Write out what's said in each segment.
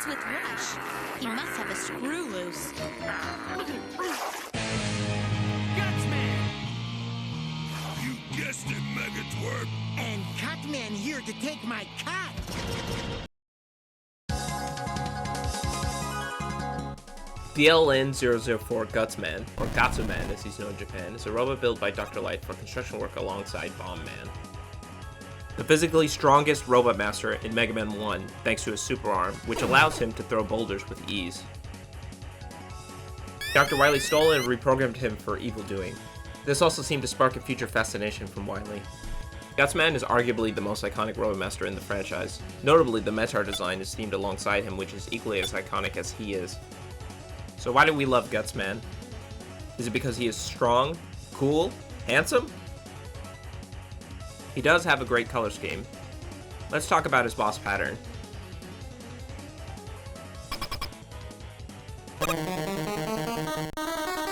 with Rush. He must have a screw loose. Gutsman! You guessed it, Megatwerp. And Cutman here to take my cut. The LN-004 Gutsman, or Gatsuman as he's known in Japan, is a robot built by Dr. Light for construction work alongside Bomb Man. The physically strongest robot master in Megaman 1 thanks to his super arm, which allows him to throw boulders with ease. Dr. Wily stole and reprogrammed him for evil doing. This also seemed to spark a future fascination from Wily. Gutsman is arguably the most iconic robot master in the franchise. Notably, the Metar design is themed alongside him, which is equally as iconic as he is. So why do we love Gutsman? Is it because he is strong, cool, handsome? He does have a great color scheme. Let's talk about his boss pattern.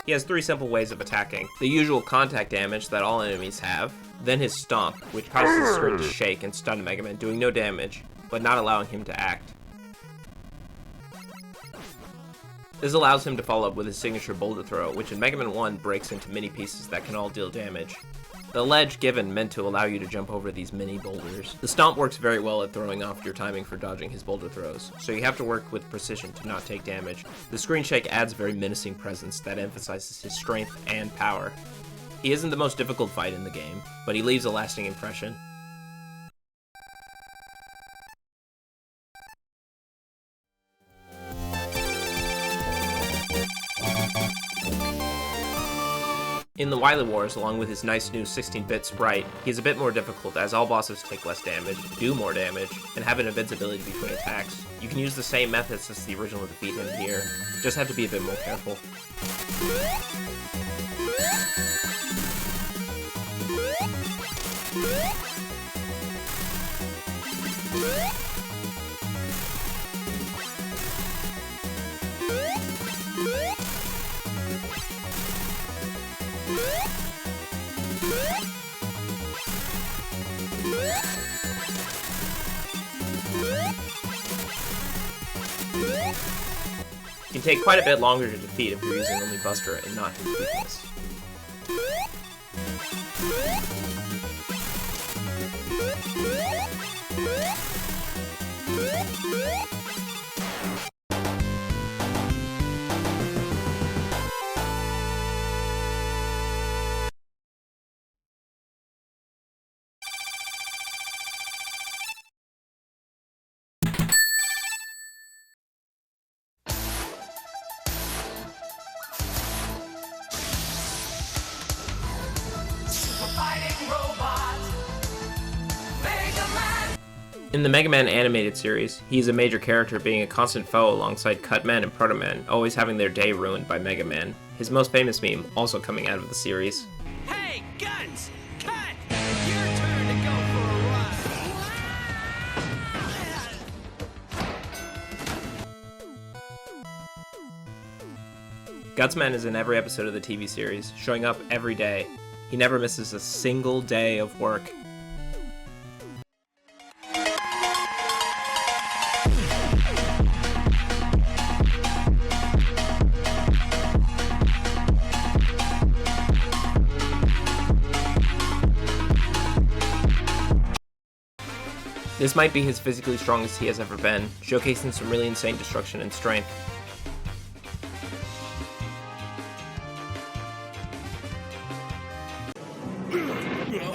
He has 3 simple ways of attacking. The usual contact damage that all enemies have, then his stomp, which causes the screen to shake and stun Megaman, doing no damage, but not allowing him to act. This allows him to follow up with his signature boulder throw, which in Megaman 1 breaks into mini pieces that can all deal damage. The ledge given meant to allow you to jump over these mini boulders. The stomp works very well at throwing off your timing for dodging his boulder throws, so you have to work with precision to not take damage. The screen shake adds a very menacing presence that emphasizes his strength and power. He isn't the most difficult fight in the game, but he leaves a lasting impression. In the Wily Wars, along with his nice new 16-bit sprite, he is a bit more difficult as all bosses take less damage, do more damage, and have an invincibility between attacks. You can use the same methods as the original to defeat him here, just have to be a bit more careful. Can take quite a bit longer to defeat if you're using only Buster and not his weakness. In the Megaman animated series, he is a major character, being a constant foe alongside Cutman and Protoman, always having their day ruined by Megaman. His most famous meme also coming out of the series. Hey, Guns! Cut! Your turn to go for a run! Gutsman is in every episode of the TV series, showing up every day. He never misses a single day of work. This might be his physically strongest he has ever been, showcasing some really insane destruction and strength.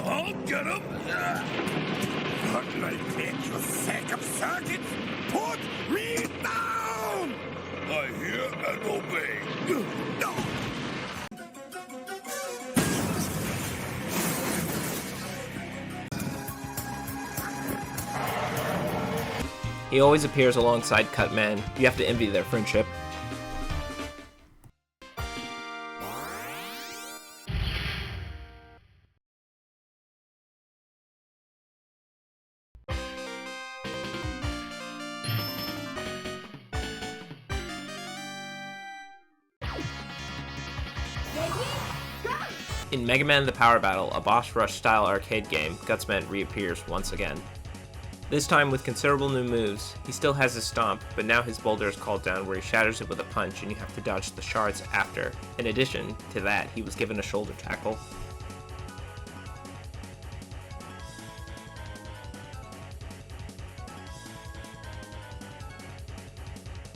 I'll get him! What like make you sack of circuits? Put me down! I hear and obey. No! He always appears alongside Cutman. You have to envy their friendship. In Megaman The Power Battle, a boss rush style arcade game, Gutsman reappears once again. This time with considerable new moves. He still has his stomp, but now his boulder is called down where he shatters it with a punch and you have to dodge the shards after. In addition to that, he was given a shoulder tackle.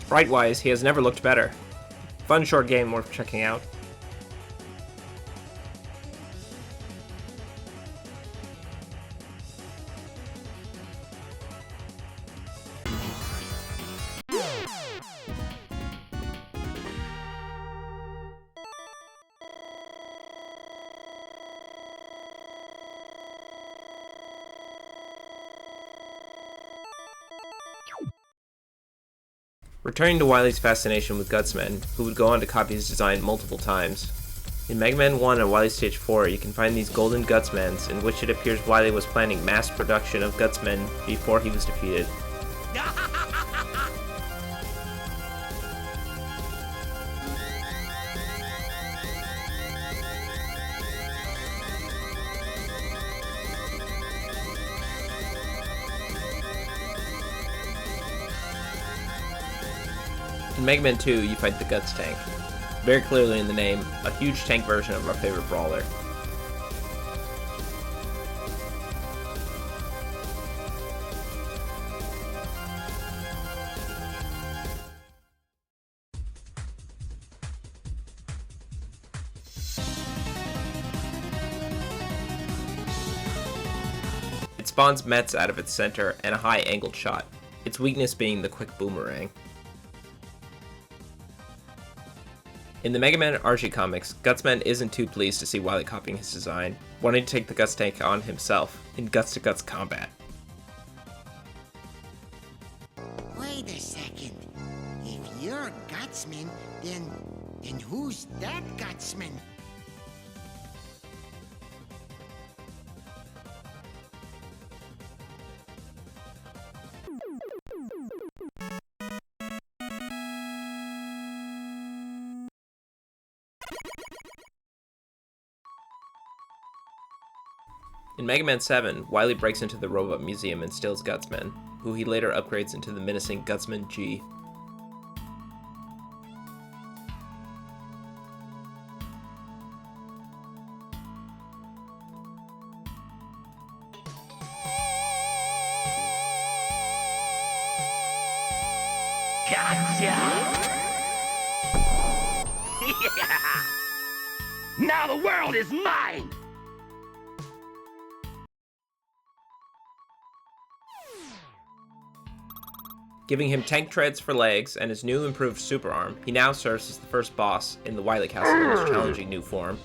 Sprite-wise, he has never looked better. Fun short game worth checking out. Returning to Wily's fascination with Gutsman, who would go on to copy his design multiple times. In Megaman 1 and Wily Stage 4, you can find these golden Gutsmans, in which it appears Wily was planning mass production of Gutsmen before he was defeated. In Megaman 2, you fight the Guts tank. Very clearly in the name, a huge tank version of our favorite brawler. It spawns Mets out of its center and a high angled shot, its weakness being the quick boomerang. In the Megaman Archie comics, Gutsman isn't too pleased to see Wily copying his design, wanting to take the Guts tank on himself in guts-to-guts combat. Wait a second. If you're Gutsman, then who's that Gutsman? In Mega Man 7, Wily breaks into the Robot Museum and steals Gutsman, who he later upgrades into the menacing Gutsman G. Gotcha! Now the world is mine! Giving him tank treads for legs and his new improved super arm, he now serves as the first boss in the Wily Castle in his challenging new form.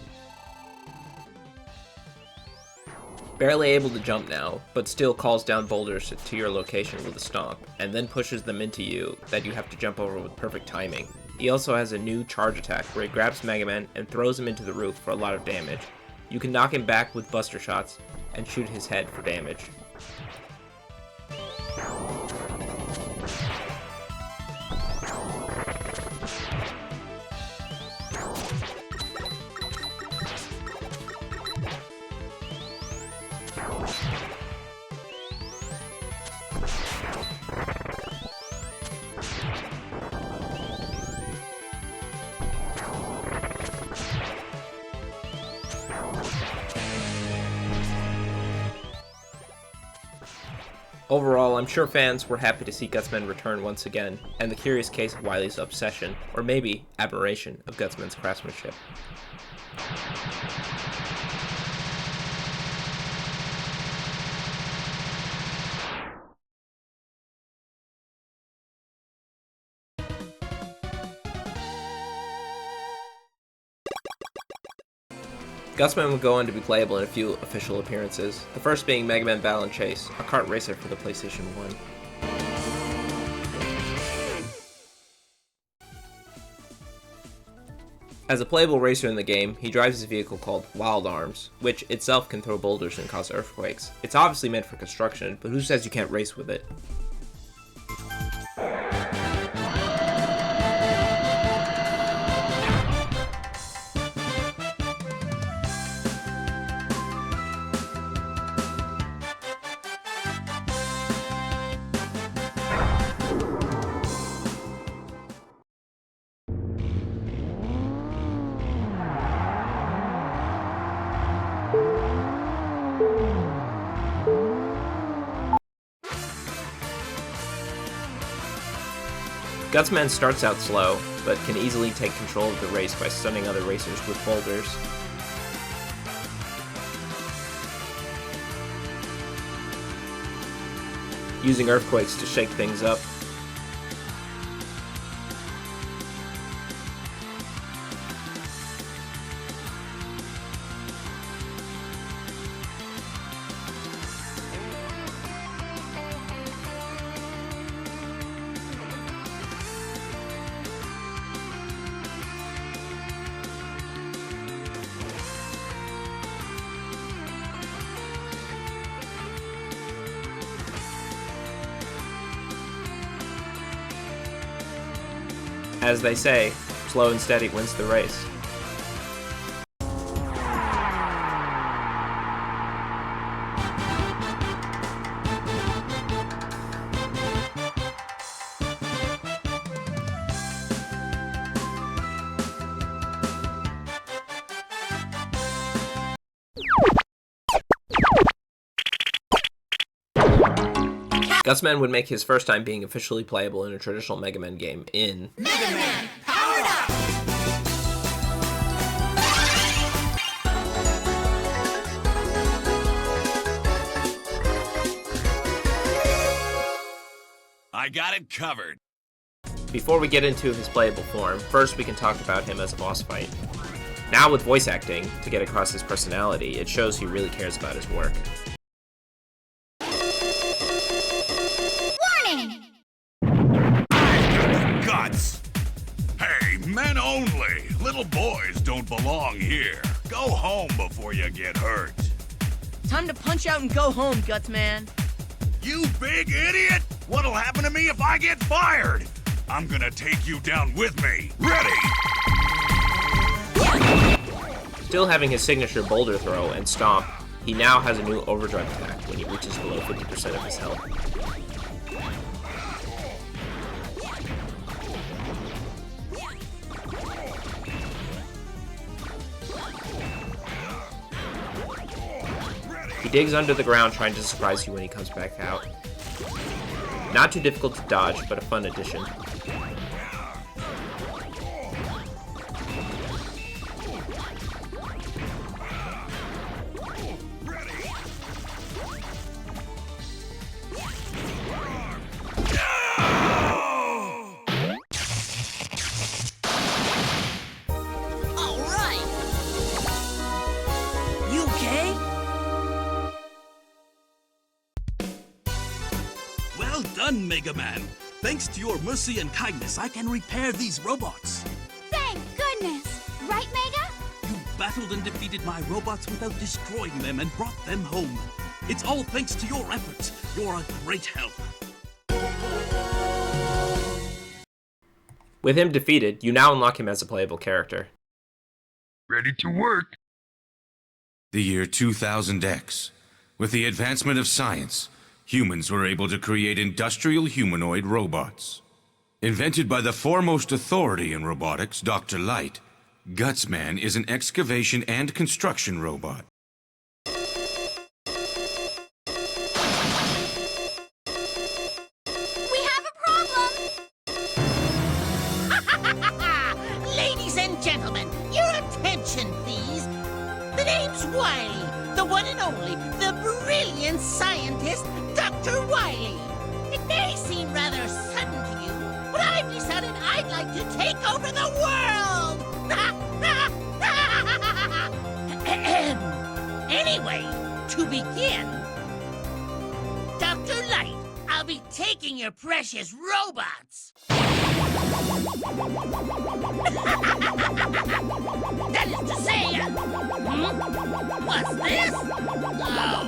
Barely able to jump now, but still calls down boulders to your location with a stomp, and then pushes them into you that you have to jump over with perfect timing. He also has a new charge attack where he grabs Megaman and throws him into the roof for a lot of damage. You can knock him back with buster shots and shoot his head for damage. Overall, I'm sure fans were happy to see Gutsman return once again, and the curious case of Wily's obsession, or maybe admiration, of Gutsman's craftsmanship. Gutsman would go on to be playable in a few official appearances, the first being Mega Man Battle and Chase, a kart racer for the PlayStation 1. As a playable racer in the game, he drives a vehicle called Wild Arms, which itself can throw boulders and cause earthquakes. It's obviously meant for construction, but who says you can't race with it? Gutsman starts out slow, but can easily take control of the race by stunning other racers with boulders. Using earthquakes to shake things up. As they say, slow and steady wins the race. Gutsman would make his first time being officially playable in a traditional Megaman game in Megaman, powered up! I got it covered. Before we get into his playable form, first we can talk about him as a boss fight. Now with voice acting, to get across his personality, it shows he really cares about his work. Warning! Guts! Hey, men only! Little boys don't belong here. Go home before you get hurt. Time to punch out and go home, Gutsman. You big idiot! What'll happen to me if I get fired? I'm gonna take you down with me. Ready? Still having his signature boulder throw and stomp, he now has a new overdrive attack when he reaches below 50% of his health. He digs under the ground trying to surprise you when he comes back out. Not too difficult to dodge, but a fun addition. Well done, Megaman. Thanks to your mercy and kindness, I can repair these robots. Thank goodness! Right, Mega? You battled and defeated my robots without destroying them and brought them home. It's all thanks to your efforts. You're a great help. With him defeated, you now unlock him as a playable character. Ready to work. The year 2000X. With the advancement of science, humans were able to create industrial humanoid robots. Invented by the foremost authority in robotics, Dr. Light, Gutsman is an excavation and construction robot. We have a problem! Ladies and gentlemen, your attention, please. The name's Wily, the one and only, the brilliant scientist, Dr. Wily. It may seem rather sudden to you, but I've decided I'd like to take over the world! Anyway, to begin, Dr. Light, I'll be taking your precious robots. That is to say, what's this? Oh,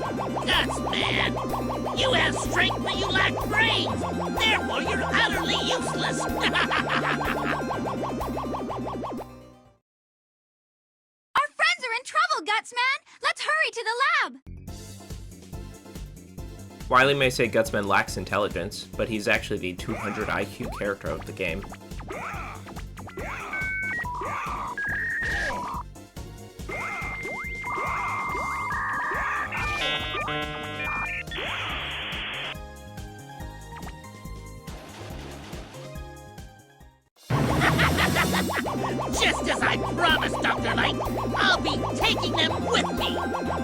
guts, man. You have strength, but you lack brains. Therefore, you're utterly useless. Our friends are in trouble, Gutsman! Let's hurry to the lab! Wily may say Gutsman lacks intelligence, but he's actually the 200 IQ character of the game. Just as I promised, Dr. Light, I'll be taking them with me.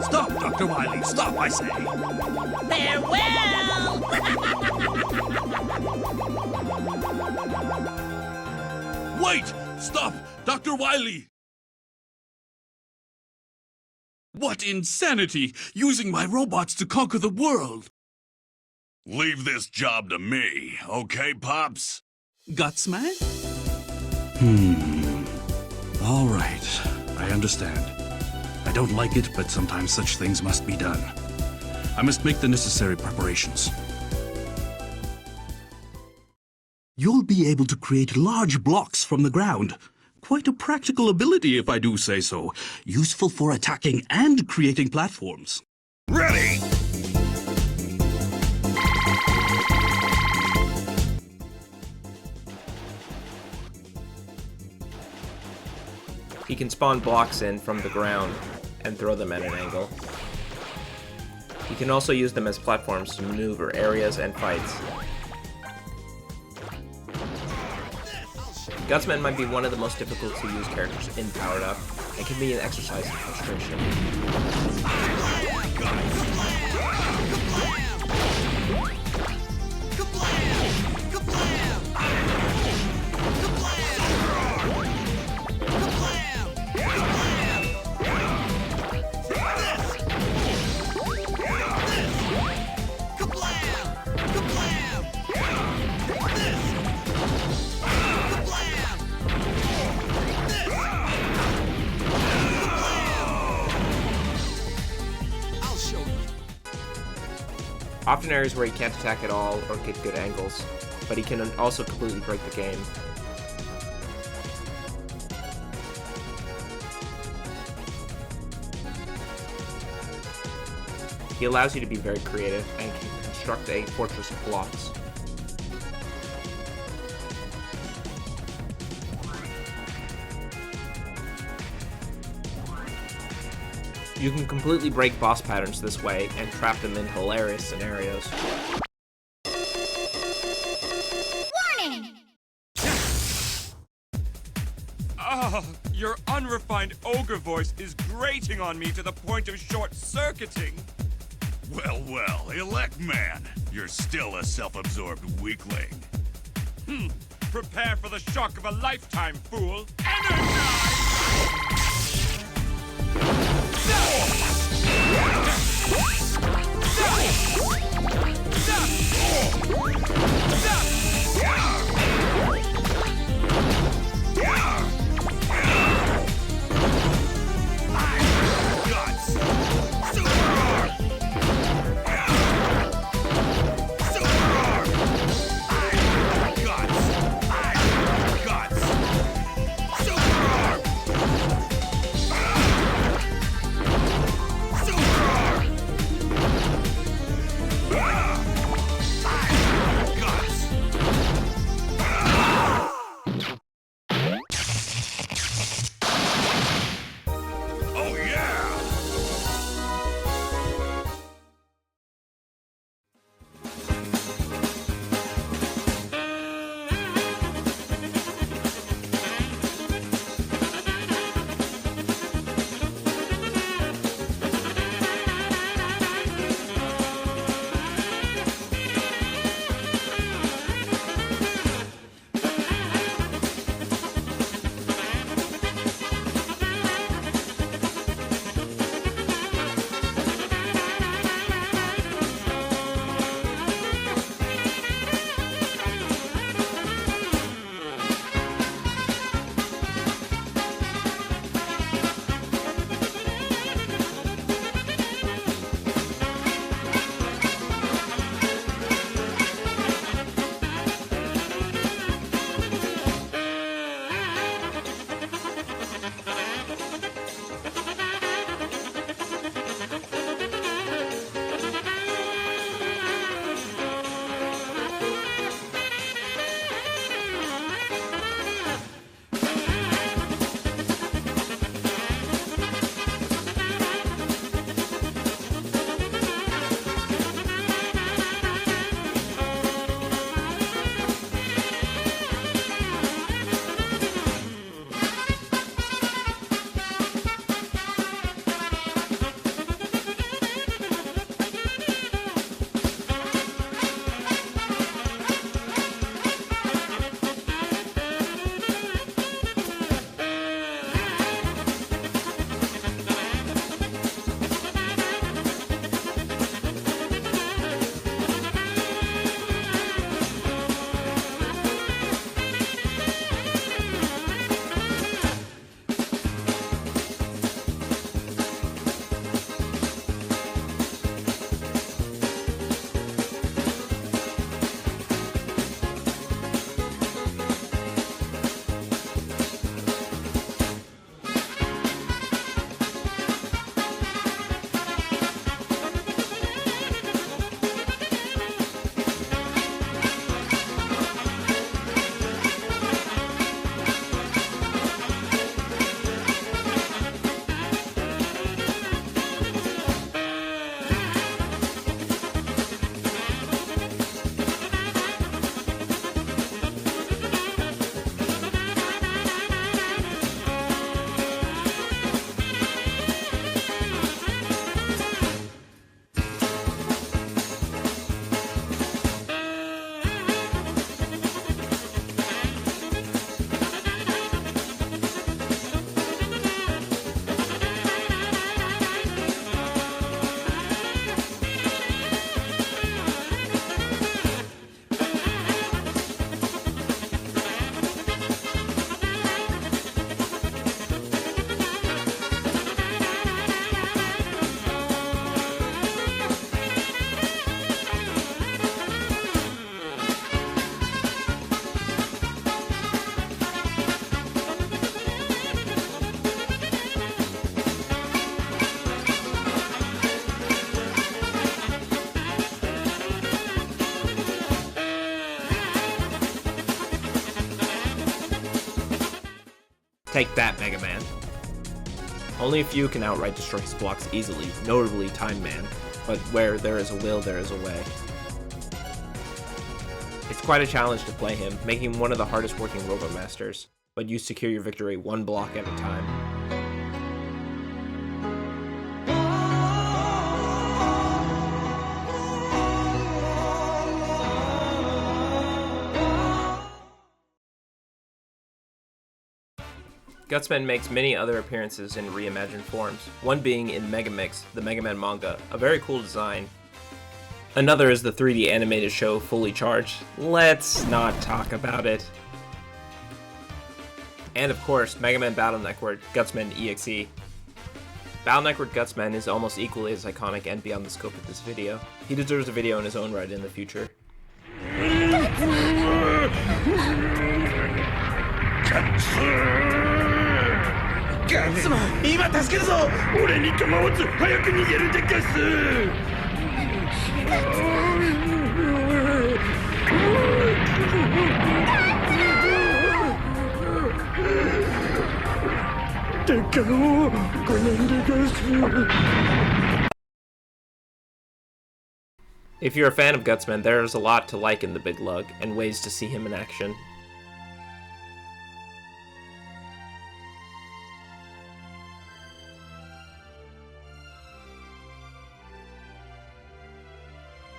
Stop, Dr. Wily. Stop, I say. Farewell! Wait! Stop! Dr. Wily! What insanity! Using my robots to conquer the world! Leave this job to me, okay, Pops? Gutsman? All right. I understand. I don't like it, but sometimes such things must be done. I must make the necessary preparations. You'll be able to create large blocks from the ground. Quite a practical ability, if I do say so. Useful for attacking and creating platforms. Ready! He can spawn blocks in from the ground and throw them at an angle. He can also use them as platforms to maneuver areas and fights. Gutsman might be one of the most difficult to use characters in Powered Up, and can be an exercise in frustration. Often areas where he can't attack at all or get good angles, but he can also completely break the game. He allows you to be very creative and can construct a fortress of blocks. You can completely break boss patterns this way and trap them in hilarious scenarios. Warning! Ah, your unrefined ogre voice is grating on me to the point of short-circuiting. Well, well, Elect Man, you're still a self-absorbed weakling. Prepare for the shock of a lifetime, fool. Energize! Take that, Mega Man. Only a few can outright destroy his blocks easily, notably Time Man, but where there is a will, there is a way. It's quite a challenge to play him, making him one of the hardest working Robo Masters, but you secure your victory one block at a time. Gutsman makes many other appearances in reimagined forms, one being in Megamix, the Mega Man manga, a very cool design. Another is the 3D animated show Fully Charged. Let's not talk about it. And of course, Mega Man Battle Network Gutsman EXE. Battle Network Gutsman is almost equally as iconic and beyond the scope of this video. He deserves a video in his own right in the future. Gutsman! 今助けるぞ俺に弾を撃つ早く逃げるでガスでっかのごめんでガス If you're a fan of Gutsman, there's a lot to like in the Big Lug, and ways to see him in action.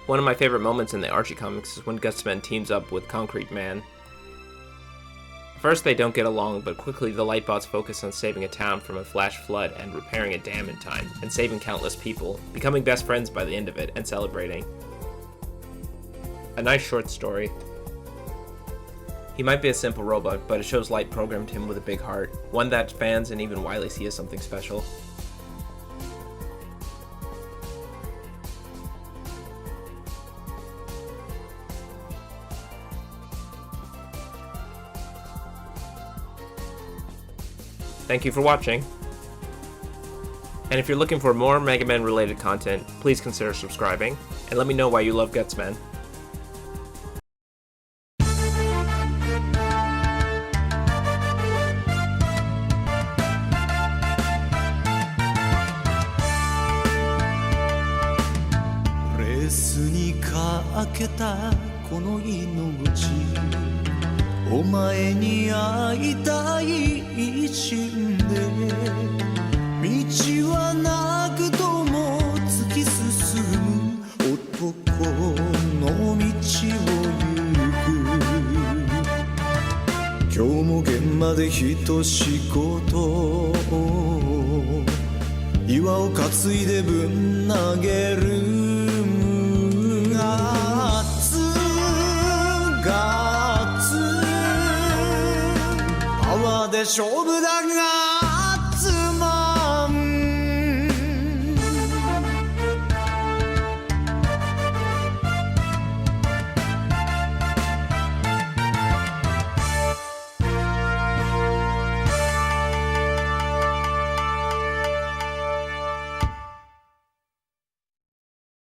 One of my favorite moments in the Archie comics is when Gutsman teams up with Concrete Man. First they don't get along, but quickly the Lightbots focus on saving a town from a flash flood and repairing a dam in time, and saving countless people, becoming best friends by the end of it, and celebrating. A nice short story. He might be a simple robot, but it shows Light programmed him with a big heart, one that fans and even Wily see as something special. Thank you for watching. And if you're looking for more Mega Man related content, please consider subscribing, and let me know why you love Gutsman. Ko no inochi お前に会いたい一瞬で道はなくとも突き進む男の道を行く今日も現場で一仕事岩を担いでぶん投げる勝負だが